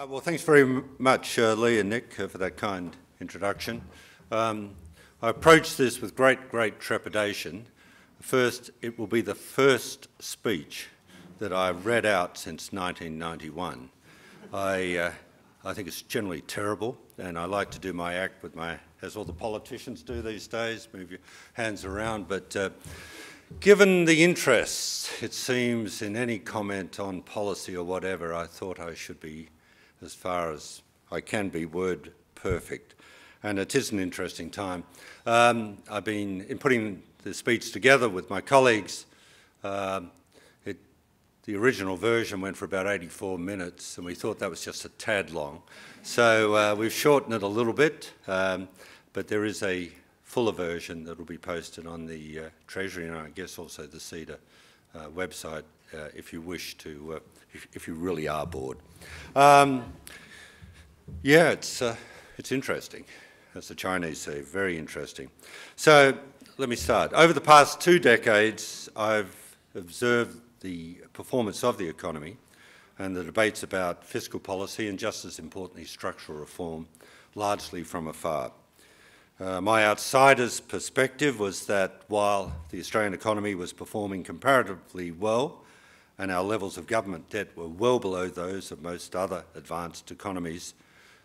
Well, thanks very much, Lee and Nick, for that kind introduction. I approach this with great trepidation. First, it will be the first speech that I've read out since 1991. I think it's generally terrible, and I like to do my act with as all the politicians do these days, move your hands around, but given the interest, it seems, in any comment on policy or whatever, I thought I should be, as far as I can be, word perfect. And it is an interesting time. I've been, in putting the speech together with my colleagues, the original version went for about 84 minutes, and we thought that was just a tad long. So we've shortened it a little bit, but there is a fuller version that will be posted on the Treasury and I guess also the CEDA website if you wish to, if you really are bored. Yeah, it's interesting, as the Chinese say, very interesting. So let me start. Over the past 2 decades, I've observed the performance of the economy and the debates about fiscal policy and, just as importantly, structural reform, largely from afar. My outsider's perspective was that while the Australian economy was performing comparatively well and our levels of government debt were well below those of most other advanced economies,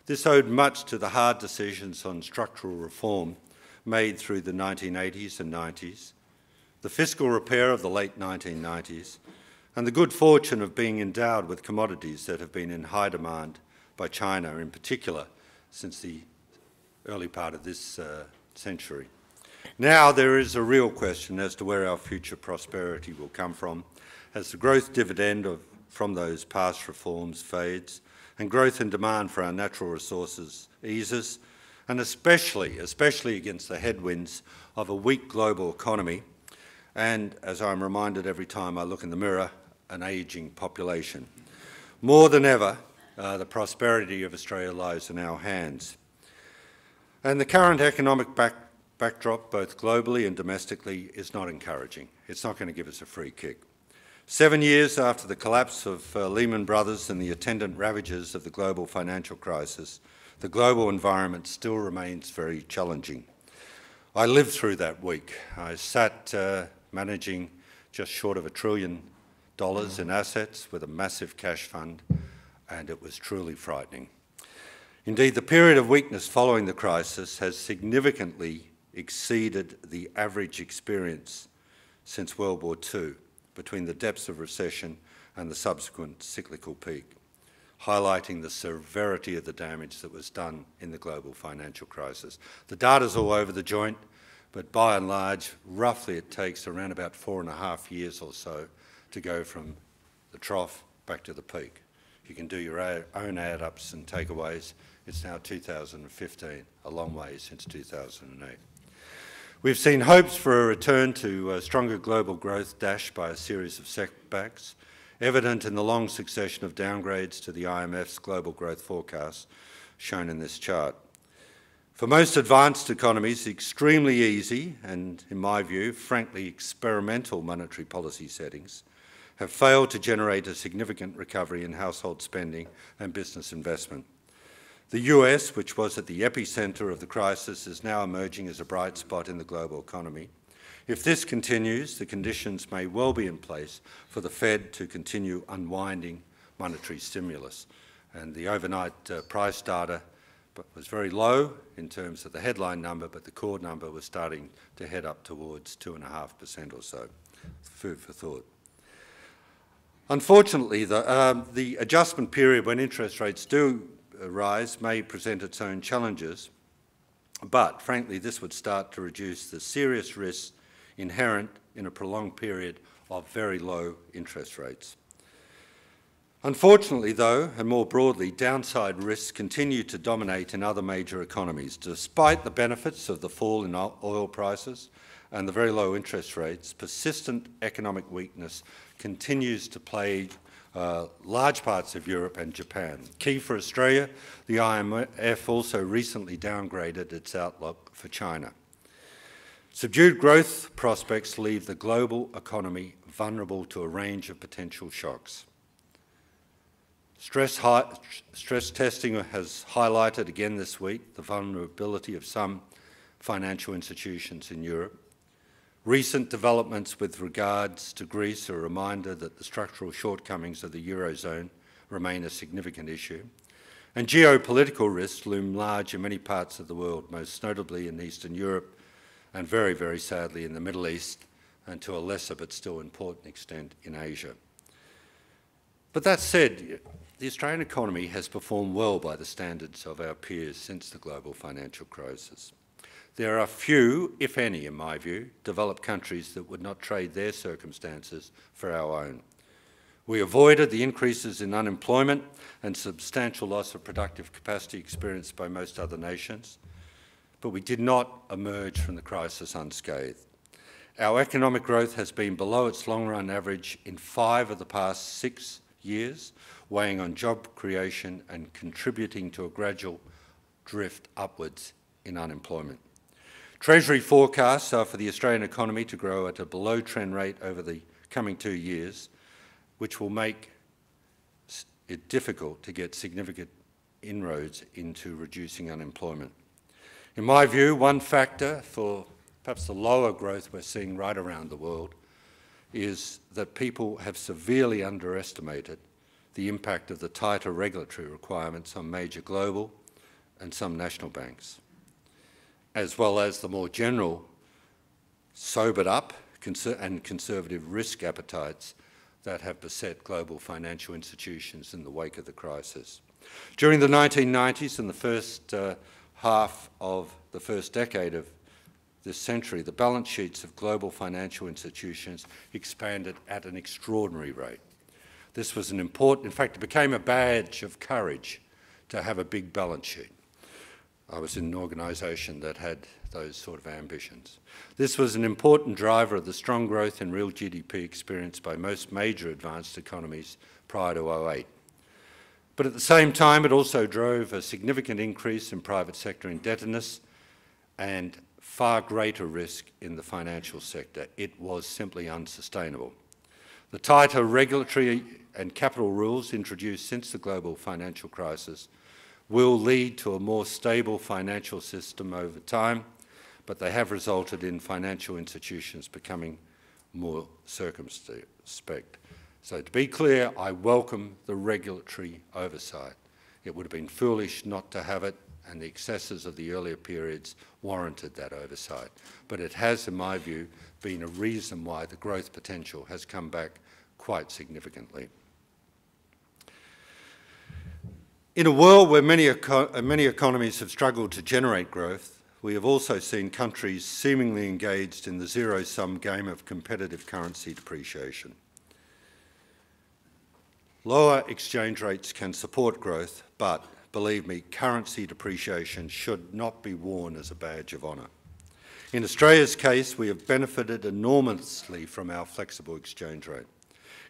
this owed much to the hard decisions on structural reform made through the 1980s and 90s, the fiscal repair of the late 1990s, and the good fortune of being endowed with commodities that have been in high demand by China in particular since the early part of this century. Now there is a real question as to where our future prosperity will come from as the growth dividend from those past reforms fades and growth in demand for our natural resources eases, and especially against the headwinds of a weak global economy and, as I'm reminded every time I look in the mirror, an ageing population. More than ever, the prosperity of Australia lies in our hands. And the current economic backdrop, both globally and domestically, is not encouraging. It's not going to give us a free kick. 7 years after the collapse of Lehman Brothers and the attendant ravages of the global financial crisis, the global environment still remains very challenging. I lived through that week. I sat managing just short of $1 trillion in assets with a massive cash fund, and it was truly frightening. Indeed, the period of weakness following the crisis has significantly exceeded the average experience since World War II, between the depths of recession and the subsequent cyclical peak, highlighting the severity of the damage that was done in the global financial crisis. The data's all over the joint, but by and large, roughly it takes around about 4.5 years or so to go from the trough back to the peak. You can do your own add-ups and takeaways. It's now 2015, a long way since 2008. We've seen hopes for a return to stronger global growth dashed by a series of setbacks, evident in the long succession of downgrades to the IMF's global growth forecast, shown in this chart. For most advanced economies, extremely easy and, in my view, frankly experimental monetary policy settings have failed to generate a significant recovery in household spending and business investment. The US, which was at the epicentre of the crisis, is now emerging as a bright spot in the global economy. If this continues, the conditions may well be in place for the Fed to continue unwinding monetary stimulus. And the overnight price data was very low in terms of the headline number, but the core number was starting to head up towards 2.5% or so. Food for thought. Unfortunately, the adjustment period when interest rates do rise may present its own challenges, but frankly this would start to reduce the serious risks inherent in a prolonged period of very low interest rates. Unfortunately though, and more broadly, downside risks continue to dominate in other major economies. Despite the benefits of the fall in oil prices and the very low interest rates, persistent economic weakness continues to plague large parts of Europe and Japan. Key for Australia, the IMF also recently downgraded its outlook for China. Subdued growth prospects leave the global economy vulnerable to a range of potential shocks. Stress testing has highlighted again this week the vulnerability of some financial institutions in Europe. Recent developments with regards to Greece are a reminder that the structural shortcomings of the Eurozone remain a significant issue. And geopolitical risks loom large in many parts of the world, most notably in Eastern Europe and very, very sadly in the Middle East, and to a lesser but still important extent in Asia. But that said, the Australian economy has performed well by the standards of our peers since the global financial crisis. There are few, if any, in my view, developed countries that would not trade their circumstances for our own. We avoided the increases in unemployment and substantial loss of productive capacity experienced by most other nations, but we did not emerge from the crisis unscathed. Our economic growth has been below its long-run average in 5 of the past 6 years, weighing on job creation and contributing to a gradual drift upwards in unemployment. Treasury forecasts are for the Australian economy to grow at a below-trend rate over the coming 2 years, which will make it difficult to get significant inroads into reducing unemployment. In my view, one factor for perhaps the lower growth we're seeing right around the world is that people have severely underestimated the impact of the tighter regulatory requirements on major global and some national banks, as well as the more general sobered up and conservative risk appetites that have beset global financial institutions in the wake of the crisis. During the 1990s and the first half of the first decade of this century, the balance sheets of global financial institutions expanded at an extraordinary rate. This was an important, in fact, it became a badge of courage to have a big balance sheet. I was in an organisation that had those sort of ambitions. This was an important driver of the strong growth in real GDP experienced by most major advanced economies prior to 2008. But at the same time, it also drove a significant increase in private sector indebtedness and far greater risk in the financial sector. It was simply unsustainable. The tighter regulatory and capital rules introduced since the global financial crisis will lead to a more stable financial system over time, but they have resulted in financial institutions becoming more circumspect. So to be clear, I welcome the regulatory oversight. It would have been foolish not to have it, and the excesses of the earlier periods warranted that oversight. But it has, in my view, been a reason why the growth potential has come back quite significantly. In a world where many economies have struggled to generate growth, we have also seen countries seemingly engaged in the zero-sum game of competitive currency depreciation. Lower exchange rates can support growth, but believe me, currency depreciation should not be worn as a badge of honour. In Australia's case, we have benefited enormously from our flexible exchange rate.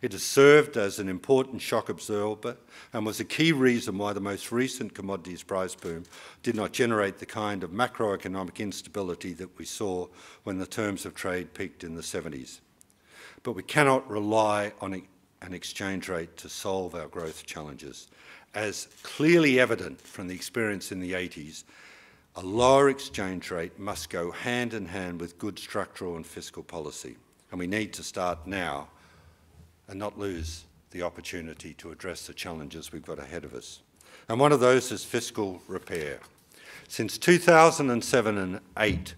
It has served as an important shock absorber and was a key reason why the most recent commodities price boom did not generate the kind of macroeconomic instability that we saw when the terms of trade peaked in the 70s. But we cannot rely on an exchange rate to solve our growth challenges. As clearly evident from the experience in the 80s, a lower exchange rate must go hand in hand with good structural and fiscal policy. And we need to start now and not lose the opportunity to address the challenges we've got ahead of us. And one of those is fiscal repair. Since 2007 and 2008,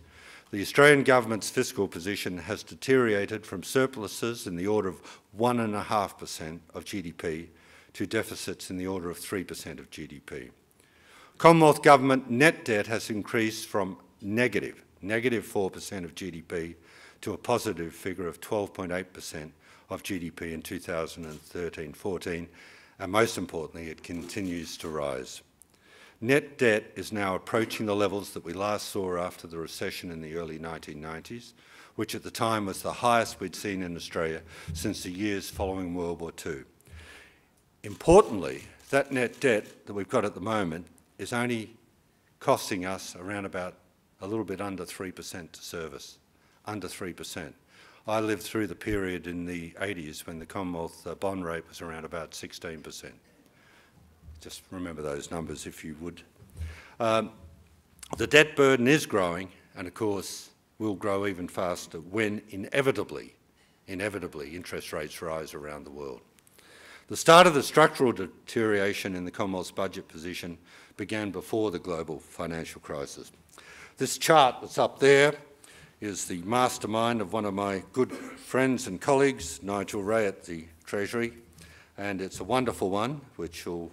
the Australian government's fiscal position has deteriorated from surpluses in the order of 1.5% of GDP to deficits in the order of 3% of GDP. Commonwealth Government net debt has increased from negative 4% of GDP to a positive figure of 12.8% of GDP in 2013-14, and most importantly, it continues to rise. Net debt is now approaching the levels that we last saw after the recession in the early 1990s, which at the time was the highest we'd seen in Australia since the years following World War II. Importantly, that net debt that we've got at the moment is only costing us around about a little bit under 3% to service, under 3%. I lived through the period in the 80s when the Commonwealth bond rate was around about 16%. Just remember those numbers if you would. The debt burden is growing, and of course will grow even faster when inevitably interest rates rise around the world. The start of the structural deterioration in the Commonwealth's budget position began before the global financial crisis. This chart that's up there is the mastermind of one of my good friends and colleagues, Nigel Ray at the Treasury, and it's a wonderful one which will,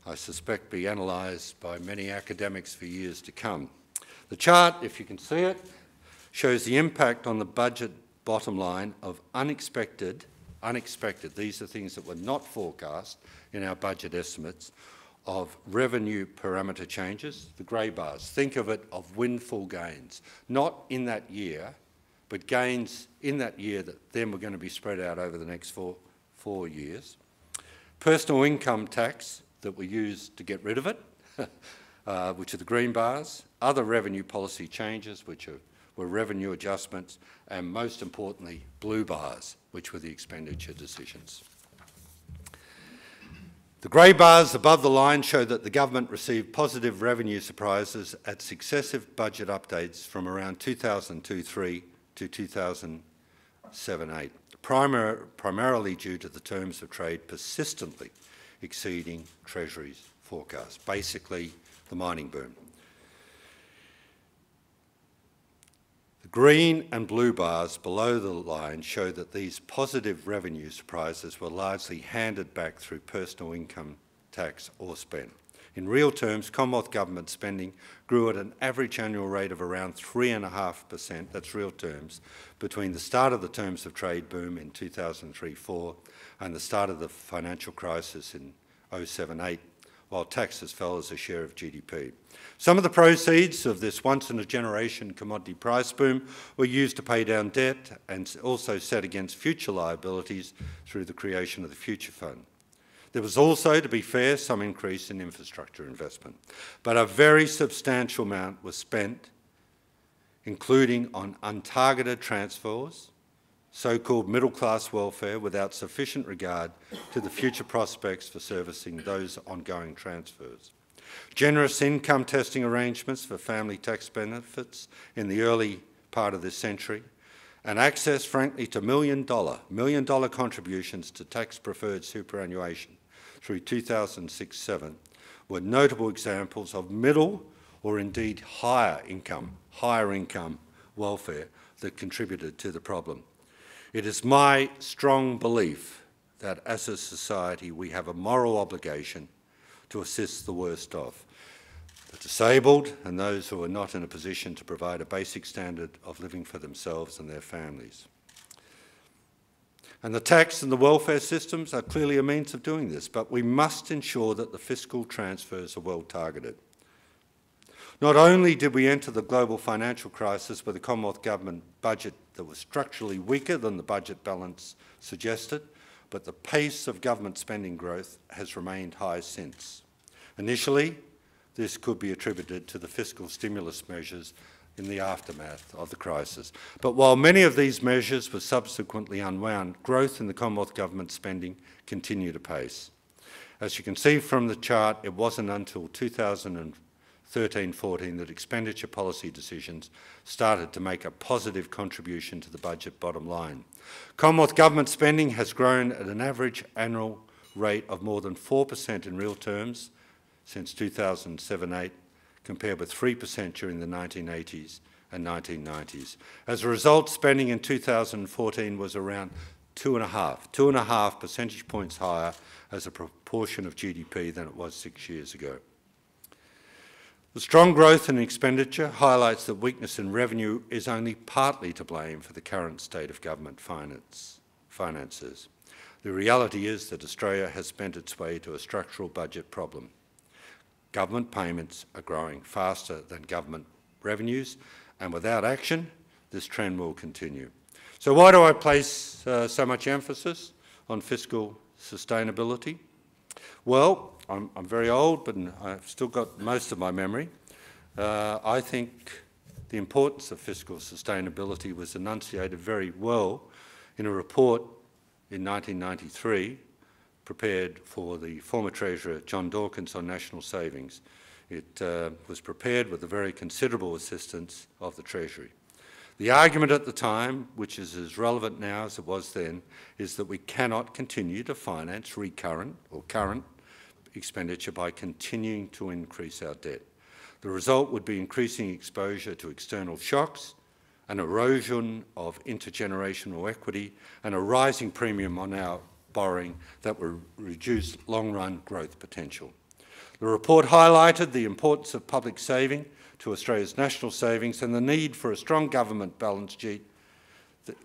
I suspect, be analysed by many academics for years to come. The chart, if you can see it, shows the impact on the budget bottom line of unexpected, these are things that were not forecast in our budget estimates, of revenue parameter changes, the grey bars. Think of it of windfall gains, not in that year, but gains in that year that then were going to be spread out over the next four years. Personal income tax that we used to get rid of it, which are the green bars, other revenue policy changes, which were revenue adjustments, and most importantly, blue bars, which were the expenditure decisions. The grey bars above the line show that the government received positive revenue surprises at successive budget updates from around 2002-03 to 2007-08, primarily due to the terms of trade persistently exceeding Treasury's forecast, basically the mining boom. The green and blue bars below the line show that these positive revenue surprises were largely handed back through personal income tax or spend. In real terms, Commonwealth Government spending grew at an average annual rate of around 3.5%, that's real terms, between the start of the terms of trade boom in 2003-04 and the start of the financial crisis in 07-08, while taxes fell as a share of GDP. Some of the proceeds of this once-in-a-generation commodity price boom were used to pay down debt and also set against future liabilities through the creation of the Future Fund. There was also, to be fair, some increase in infrastructure investment, but a very substantial amount was spent, including on untargeted transfers, so-called middle-class welfare, without sufficient regard to the future prospects for servicing those ongoing transfers. Generous income testing arrangements for family tax benefits in the early part of this century, and access, frankly, to million-dollar contributions to tax-preferred superannuation through 2006-07 were notable examples of middle or indeed higher income welfare that contributed to the problem. It is my strong belief that as a society we have a moral obligation to assist the worst off, the disabled and those who are not in a position to provide a basic standard of living for themselves and their families. And the tax and the welfare systems are clearly a means of doing this, but we must ensure that the fiscal transfers are well targeted. Not only did we enter the global financial crisis with a Commonwealth Government budget that was structurally weaker than the budget balance suggested, but the pace of government spending growth has remained high since. Initially, this could be attributed to the fiscal stimulus measures in the aftermath of the crisis. But while many of these measures were subsequently unwound, growth in the Commonwealth Government spending continued apace. As you can see from the chart, it wasn't until 2013-14 that expenditure policy decisions started to make a positive contribution to the budget bottom line. Commonwealth Government spending has grown at an average annual rate of more than 4% in real terms since 2007-08, compared with 3% during the 1980s and 1990s. As a result, spending in 2014 was around 2.5 percentage points higher as a proportion of GDP than it was 6 years ago. The strong growth in expenditure highlights that weakness in revenue is only partly to blame for the current state of government finances. The reality is that Australia has spent its way to a structural budget problem. Government payments are growing faster than government revenues, and without action, this trend will continue. So why do I place so much emphasis on fiscal sustainability? Well, I'm very old, but I've still got most of my memory. I think the importance of fiscal sustainability was enunciated very well in a report in 1993 prepared for the former Treasurer John Dawkins on national savings. It was prepared with the very considerable assistance of the Treasury. The argument at the time, which is as relevant now as it was then, is that we cannot continue to finance recurrent or current expenditure by continuing to increase our debt. The result would be increasing exposure to external shocks, an erosion of intergenerational equity, and a rising premium on our borrowing that will reduce long-run growth potential. The report highlighted the importance of public saving to Australia's national savings and the need for a strong government balance sheet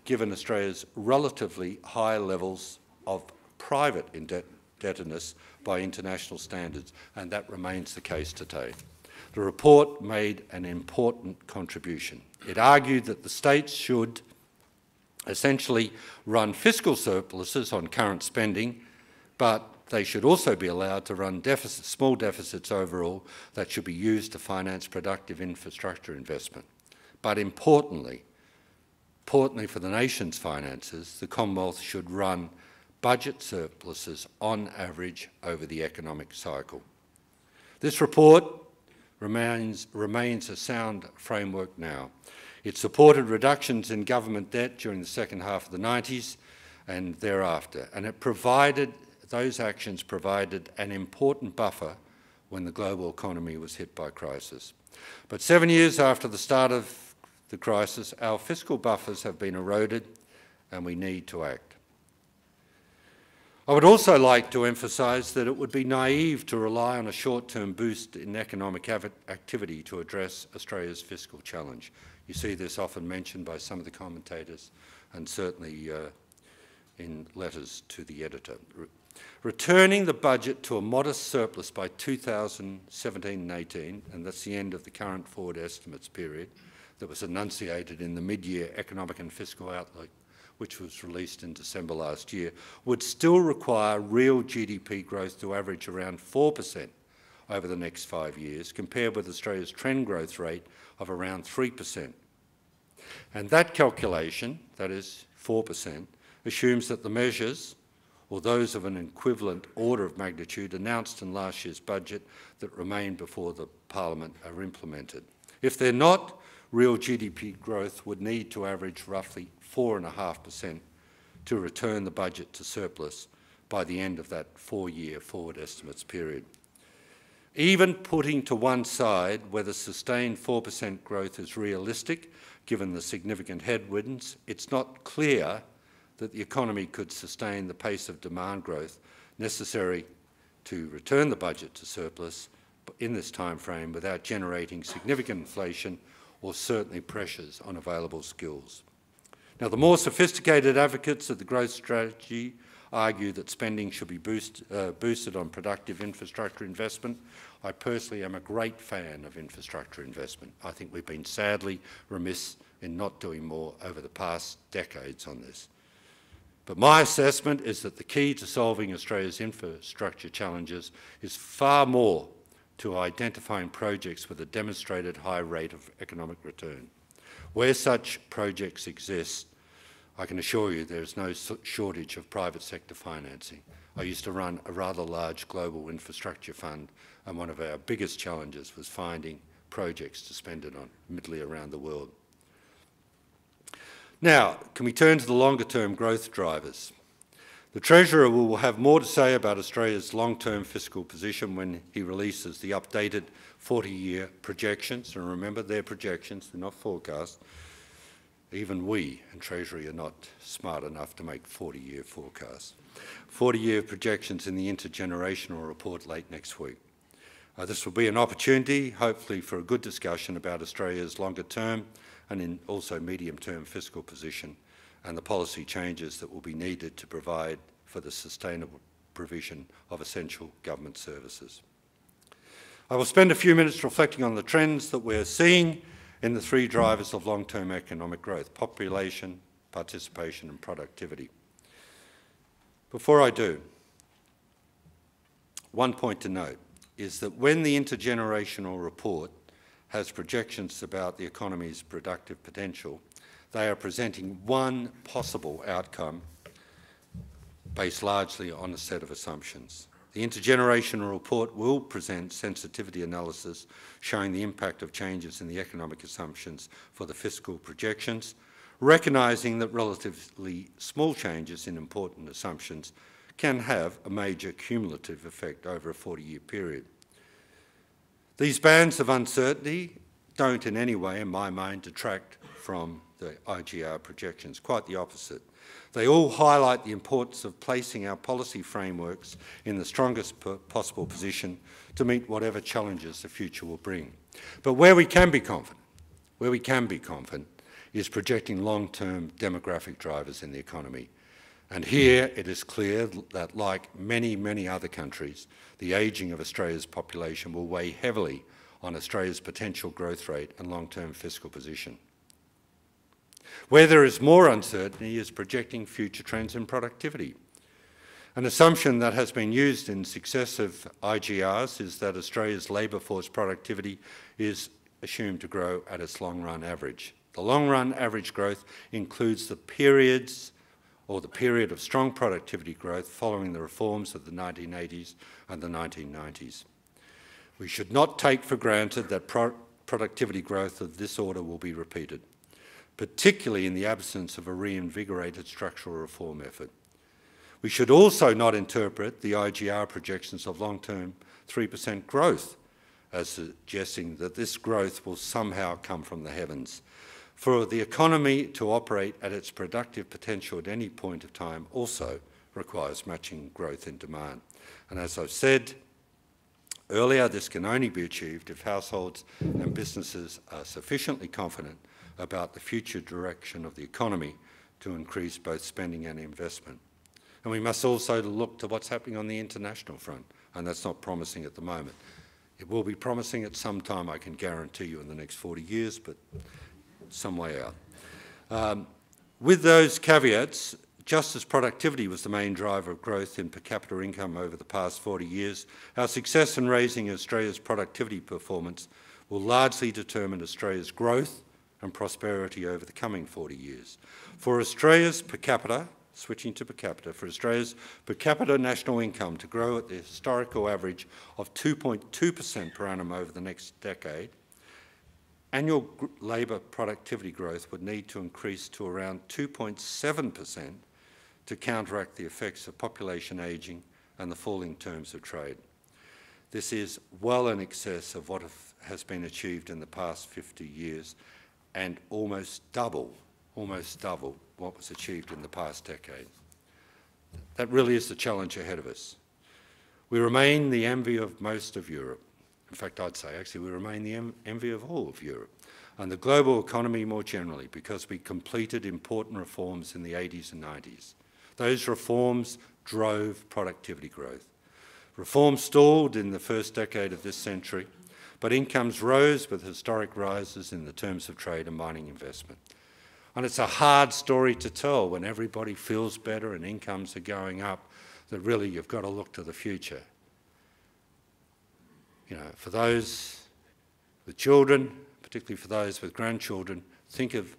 given Australia's relatively high levels of private indebtedness by international standards, and that remains the case today. The report made an important contribution. It argued that the states should essentially run fiscal surpluses on current spending, but they should also be allowed to run small deficits overall that should be used to finance productive infrastructure investment. But importantly for the nation's finances, the Commonwealth should run budget surpluses on average over the economic cycle. This report remains a sound framework now. It supported reductions in government debt during the second half of the 90s and thereafter, and those actions provided an important buffer when the global economy was hit by crisis. But 7 years after the start of the crisis, our fiscal buffers have been eroded and we need to act. I would also like to emphasise that it would be naive to rely on a short-term boost in economic activity to address Australia's fiscal challenge. You see this often mentioned by some of the commentators and certainly in letters to the editor. Returning the budget to a modest surplus by 2017 and 18, and that's the end of the current forward estimates period that was enunciated in the mid-year economic and fiscal outlook, which was released in December last year, would still require real GDP growth to average around 4% over the next 5 years, compared with Australia's trend growth rate of around 3%. And that calculation, that is 4%, assumes that the measures, or those of an equivalent order of magnitude announced in last year's budget that remain before the Parliament are implemented. If they're not, real GDP growth would need to average roughly 4.5% to return the budget to surplus by the end of that 4-year forward estimates period. Even putting to one side whether sustained 4% growth is realistic, given the significant headwinds, it's not clear that the economy could sustain the pace of demand growth necessary to return the budget to surplus in this time frame without generating significant inflation or certainly pressures on available skills. Now, the more sophisticated advocates of the growth strategy argue that spending should be boosted on productive infrastructure investment. I personally am a great fan of infrastructure investment. I think we've been sadly remiss in not doing more over the past decades on this. But my assessment is that the key to solving Australia's infrastructure challenges is far more to identifying projects with a demonstrated high rate of economic return. Where such projects exist, I can assure you there is no shortage of private sector financing. I used to run a rather large global infrastructure fund, and one of our biggest challenges was finding projects to spend it on, admittedly around the world. Now, can we turn to the longer-term growth drivers? The Treasurer will have more to say about Australia's long-term fiscal position when he releases the updated 40-year projections. And remember, they're projections, they're not forecasts. Even we in Treasury are not smart enough to make 40-year forecasts. 40-year projections in the intergenerational report late next week. This will be an opportunity, hopefully, for a good discussion about Australia's longer-term and also medium-term fiscal position and the policy changes that will be needed to provide for the sustainable provision of essential government services. I will spend a few minutes reflecting on the trends that we're seeing in the three drivers of long-term economic growth: population, participation and productivity. Before I do, one point to note is that when the intergenerational report has projections about the economy's productive potential, they are presenting one possible outcome based largely on a set of assumptions. The intergenerational report will present sensitivity analysis showing the impact of changes in the economic assumptions for the fiscal projections, recognising that relatively small changes in important assumptions can have a major cumulative effect over a 40-year period. These bands of uncertainty don't in any way, in my mind, detract from the IGR projections, quite the opposite. They all highlight the importance of placing our policy frameworks in the strongest possible position to meet whatever challenges the future will bring. But where we can be confident, is projecting long-term demographic drivers in the economy. And here it is clear that, like many, many other countries, the ageing of Australia's population will weigh heavily on Australia's potential growth rate and long-term fiscal position. Where there is more uncertainty is projecting future trends in productivity. An assumption that has been used in successive IGRs is that Australia's labour force productivity is assumed to grow at its long-run average. The long-run average growth includes the period of strong productivity growth following the reforms of the 1980s and the 1990s. We should not take for granted that productivity growth of this order will be repeated, particularly in the absence of a reinvigorated structural reform effort. We should also not interpret the IGR projections of long-term 3% growth as suggesting that this growth will somehow come from the heavens. For the economy to operate at its productive potential at any point of time also requires matching growth in demand. And as I've said earlier, this can only be achieved if households and businesses are sufficiently confident about the future direction of the economy to increase both spending and investment. And we must also look to what's happening on the international front, and that's not promising at the moment. It will be promising at some time, I can guarantee you, in the next 40 years, but some way out. With those caveats, just as productivity was the main driver of growth in per capita income over the past 40 years, our success in raising Australia's productivity performance will largely determine Australia's growth and prosperity over the coming 40 years. For Australia's per capita, switching to per capita, for Australia's per capita national income to grow at the historical average of 2.2% per annum over the next decade, annual labour productivity growth would need to increase to around 2.7% to counteract the effects of population ageing and the falling terms of trade. This is well in excess of what has been achieved in the past 50 years and almost double what was achieved in the past decade. That really is the challenge ahead of us. We remain the envy of most of Europe. In fact, I'd say actually we remain the envy of all of Europe and the global economy more generally because we completed important reforms in the 80s and 90s. Those reforms drove productivity growth. Reform stalled in the first decade of this century, but incomes rose with historic rises in the terms of trade and mining investment. And it's a hard story to tell when everybody feels better and incomes are going up, that really you've got to look to the future. You know, for those with children, particularly for those with grandchildren, think of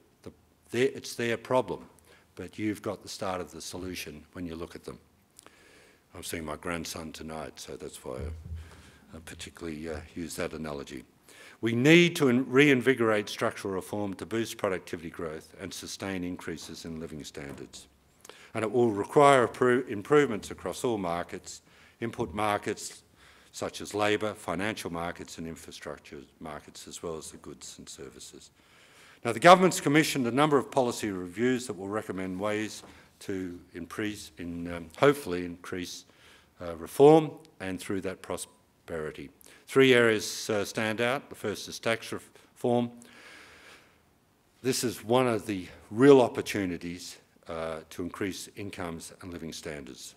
it's their problem, but you've got the start of the solution when you look at them. I'm seeing my grandson tonight, so that's why I particularly use that analogy. We need to reinvigorate structural reform to boost productivity growth and sustain increases in living standards. And it will require improvements across all markets, input markets such as labour, financial markets and infrastructure markets, as well as the goods and services. Now, the government's commissioned a number of policy reviews that will recommend ways to hopefully increase reform and through that prosperity. Three areas stand out. The first is tax reform. This is one of the real opportunities to increase incomes and living standards.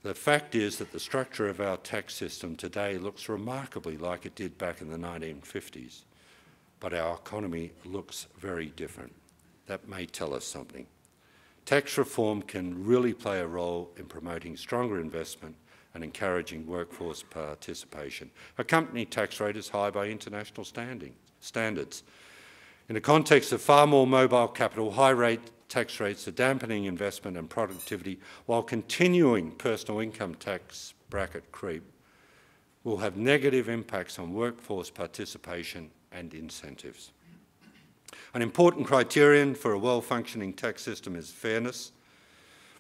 The fact is that the structure of our tax system today looks remarkably like it did back in the 1950s, but our economy looks very different. That may tell us something. Tax reform can really play a role in promoting stronger investment and encouraging workforce participation. A company tax rate is high by international standards. In the context of far more mobile capital, high tax rates are dampening investment and productivity while continuing personal income tax bracket creep will have negative impacts on workforce participation and incentives. An important criterion for a well-functioning tax system is fairness,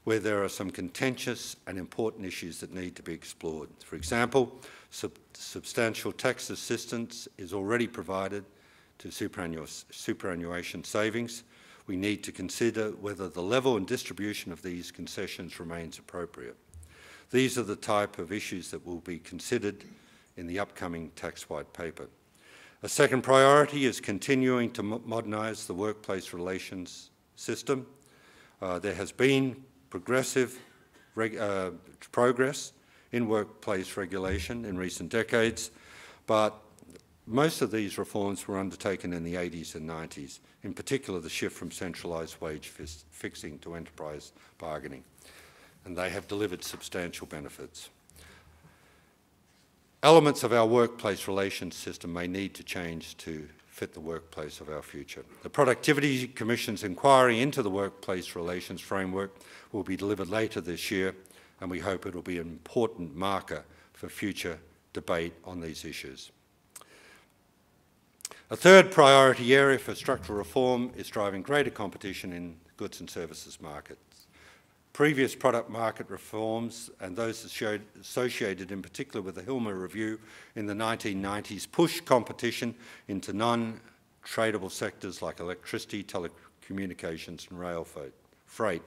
where there are some contentious and important issues that need to be explored. For example, substantial tax assistance is already provided to superannuation savings. We need to consider whether the level and distribution of these concessions remains appropriate. These are the type of issues that will be considered in the upcoming tax white paper. A second priority is continuing to modernise the workplace relations system. There has been progressive progress in workplace regulation in recent decades, but most of these reforms were undertaken in the 80s and 90s, in particular the shift from centralised wage fixing to enterprise bargaining, and they have delivered substantial benefits. Elements of our workplace relations system may need to change to fit the workplace of our future. The Productivity Commission's inquiry into the workplace relations framework will be delivered later this year, and we hope it will be an important marker for future debate on these issues. A third priority area for structural reform is driving greater competition in goods and services markets. Previous product market reforms and those associated in particular with the Hilmer Review in the 1990s pushed competition into non-tradable sectors like electricity, telecommunications and rail freight.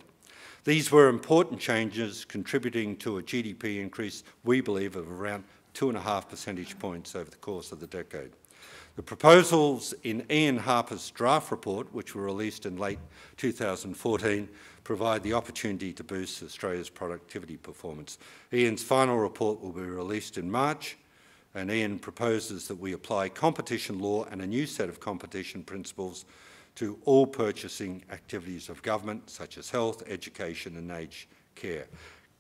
These were important changes contributing to a GDP increase, we believe, of around 2.5 percentage points over the course of the decade. The proposals in Ian Harper's draft report, which were released in late 2014, provide the opportunity to boost Australia's productivity performance. Ian's final report will be released in March, and Ian proposes that we apply competition law and a new set of competition principles to all purchasing activities of government, such as health, education and aged care.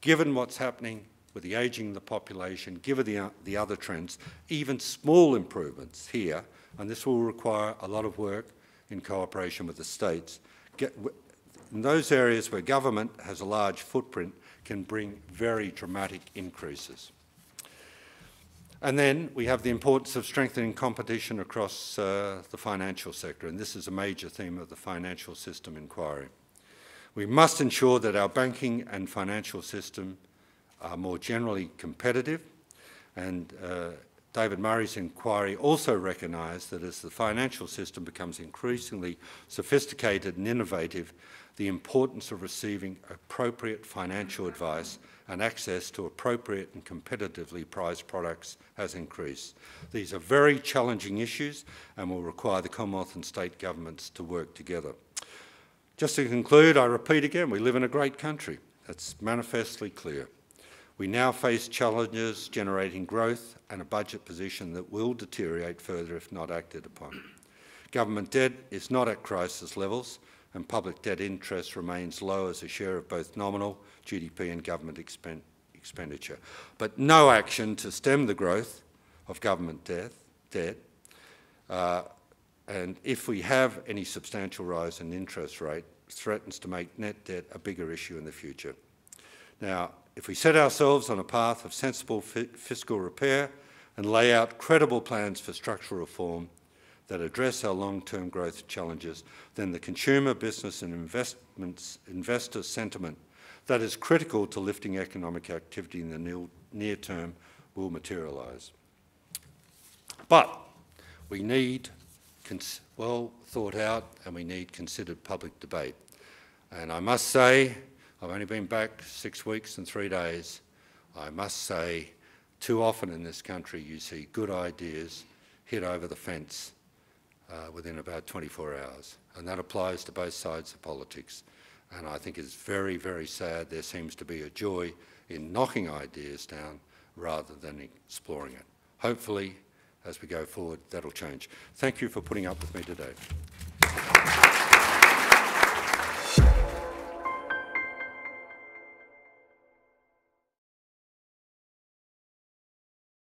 Given what's happening with the ageing of the population, given the other trends, even small improvements here, and this will require a lot of work in cooperation with the states, in those areas where government has a large footprint, can bring very dramatic increases. And then we have the importance of strengthening competition across the financial sector, and this is a major theme of the financial system inquiry. We must ensure that our banking and financial system are more generally competitive, and David Murray's inquiry also recognised that as the financial system becomes increasingly sophisticated and innovative, the importance of receiving appropriate financial advice and access to appropriate and competitively priced products has increased. These are very challenging issues and will require the Commonwealth and state governments to work together. Just to conclude, I repeat again, we live in a great country. That's manifestly clear. We now face challenges generating growth and a budget position that will deteriorate further if not acted upon. Government debt is not at crisis levels, and public debt interest remains low as a share of both nominal GDP and government expenditure. But no action to stem the growth of government debt, and if we have any substantial rise in interest rate, threatens to make net debt a bigger issue in the future. Now, if we set ourselves on a path of sensible fiscal repair and lay out credible plans for structural reform that address our long-term growth challenges, then the consumer, business and investor sentiment that is critical to lifting economic activity in the near term will materialise. But we need well thought out and we need considered public debate. And I must say, I've only been back 6 weeks and 3 days. I must say, too often in this country you see good ideas hit over the fence within about 24 hours. And that applies to both sides of politics. And I think it's very, very sad there seems to be a joy in knocking ideas down rather than exploring it. Hopefully, as we go forward, that'll change. Thank you for putting up with me today.